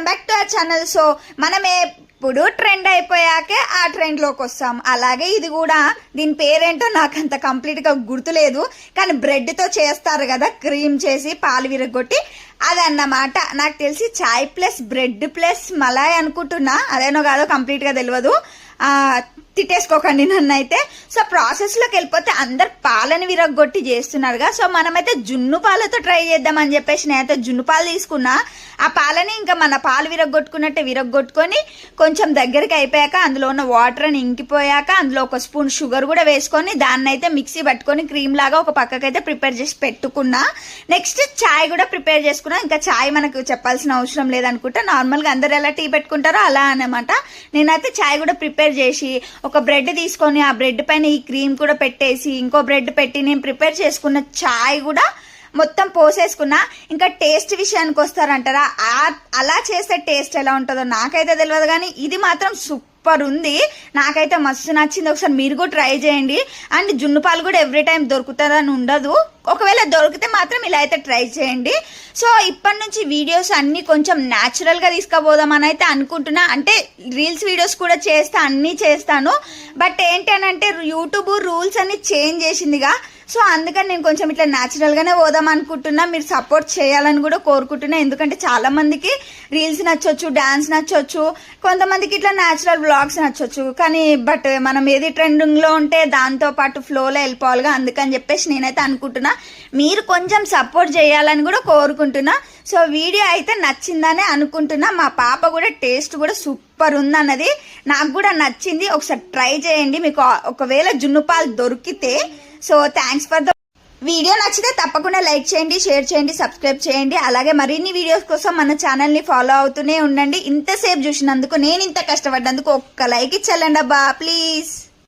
Back to our channel. So మనం ఎప్పుడు trend అయిపోయాకే ఆ ట్రెండ్లోకి వస్తాం. అలాగే ఇది కూడా, దీని పేరేంటో నాకు అంత కంప్లీట్గా గుర్తులేదు, కానీ బ్రెడ్తో చేస్తారు కదా, క్రీమ్ చేసి పాలు విరగొట్టి, అదన్నమాట. నాకు తెలిసి చాయ్ ప్లస్ బ్రెడ్ ప్లస్ మలాయ్ అనుకుంటున్నా, అదేనో కాదో కంప్లీట్గా తెలియదు, తిట్టేసుకోకండి నన్ను అయితే. సో ప్రాసెస్లోకి వెళ్ళిపోతే అందరు పాలని విరగొట్టి చేస్తున్నారుగా, సో మనమైతే జున్ను పాలతో ట్రై చేద్దామని చెప్పేసి నేనైతే జున్ను పాలు తీసుకున్నా. ఆ పాలని ఇంకా మన పాలు విరగొట్టుకున్నట్టే విరగొట్టుకొని కొంచెం దగ్గరికి అయిపోయాక అందులో ఉన్న వాటర్ అని ఇంకిపోయాక అందులో ఒక స్పూన్ షుగర్ కూడా వేసుకొని దాన్ని అయితే మిక్సీ పట్టుకొని క్రీమ్ లాగా ఒక పక్కకైతే ప్రిపేర్ చేసి పెట్టుకున్నా. నెక్స్ట్ చాయ్ కూడా ప్రిపేర్ చేసుకున్నా. ఇంకా చాయ్ మనకు చెప్పాల్సిన అవసరం లేదనుకుంటా, నార్మల్గా అందరు ఎలా టీ పెట్టుకుంటారో అలా అనమాట. నేనైతే చాయ్ కూడా ప్రిపేర్ చేసి ఒక బ్రెడ్ తీసుకొని ఆ బ్రెడ్ పైన ఈ క్రీమ్ కూడా పెట్టేసి ఇంకో బ్రెడ్ పెట్టి నేను ప్రిపేర్ చేసుకున్న చాయ్ కూడా మొత్తం పోసేసుకున్నా. ఇంకా టేస్ట్ విషయానికి వస్తారంటారా, అలా చేస్తే టేస్ట్ ఎలా ఉంటుందో నాకైతే తెలియదు, కానీ ఇది మాత్రం సూపర్ ఉంది, నాకైతే మస్తు నచ్చింది. ఒకసారి మీరు కూడా ట్రై చేయండి. అండ్ జున్ను పాలు కూడా ఎవ్రీ టైం దొరుకుతుందని ఉండదు, ఒకవేళ దొరికితే మాత్రం ఇలా అయితే ట్రై చేయండి. సో ఇప్పటి నుంచి వీడియోస్ అన్ని కొంచెం న్యాచురల్గా తీసుకుపోదామని అయితే అనుకుంటున్నా. అంటే రీల్స్ వీడియోస్ కూడా చేస్తా, అన్నీ చేస్తాను, బట్ ఏంటి అని అంటే యూట్యూబ్ రూల్స్ అన్ని చేంజ్ చేసిందిగా, సో అందుకని నేను కొంచెం ఇట్లా న్యాచురల్గానే పోదాం అనుకుంటున్నా. మీరు సపోర్ట్ చేయాలని కూడా కోరుకుంటున్నా, ఎందుకంటే చాలా మందికి రీల్స్ నచ్చొచ్చు, డాన్స్ నచ్చొచ్చు, కొంతమందికి ఇట్లా న్యాచురల్ వ్లాగ్స్ నచ్చొచ్చు, కానీ బట్ మనం ఏది ట్రెండింగ్లో ఉంటే దాంతో పాటు ఫ్లోలో వెళ్ళిపోవాలిగా, అందుకని చెప్పేసి నేనైతే అనుకుంటున్నా. మీరు కొంచెం సపోర్ట్ చేయాలని కూడా కోరుకుంటున్నా. సో వీడియో అయితే నచ్చిందనే అనుకుంటున్నా. మా పాప కూడా టేస్ట్ కూడా సూపర్ ఉందన్నది, నాకు కూడా నచ్చింది. ఒకసారి ట్రై చేయండి మీకు ఒకవేళ జున్ను పాలు దొరికితే. So thanks for the video. నచ్చితే తప్పకుండా లైక్ చేయండి, షేర్ చేయండి, సబ్స్క్రైబ్ చేయండి. అలాగే మరిన్ని వీడియోస్ కోసం మన ఛానల్ని ఫాలో అవుతూనే ఉండండి. ఇంతసేపు చూసినందుకు, నేను ఇంత కష్టపడ్డందుకు ఒక్క లైక్ ఇచ్చేయాలండి అబ్బా ప్లీజ్.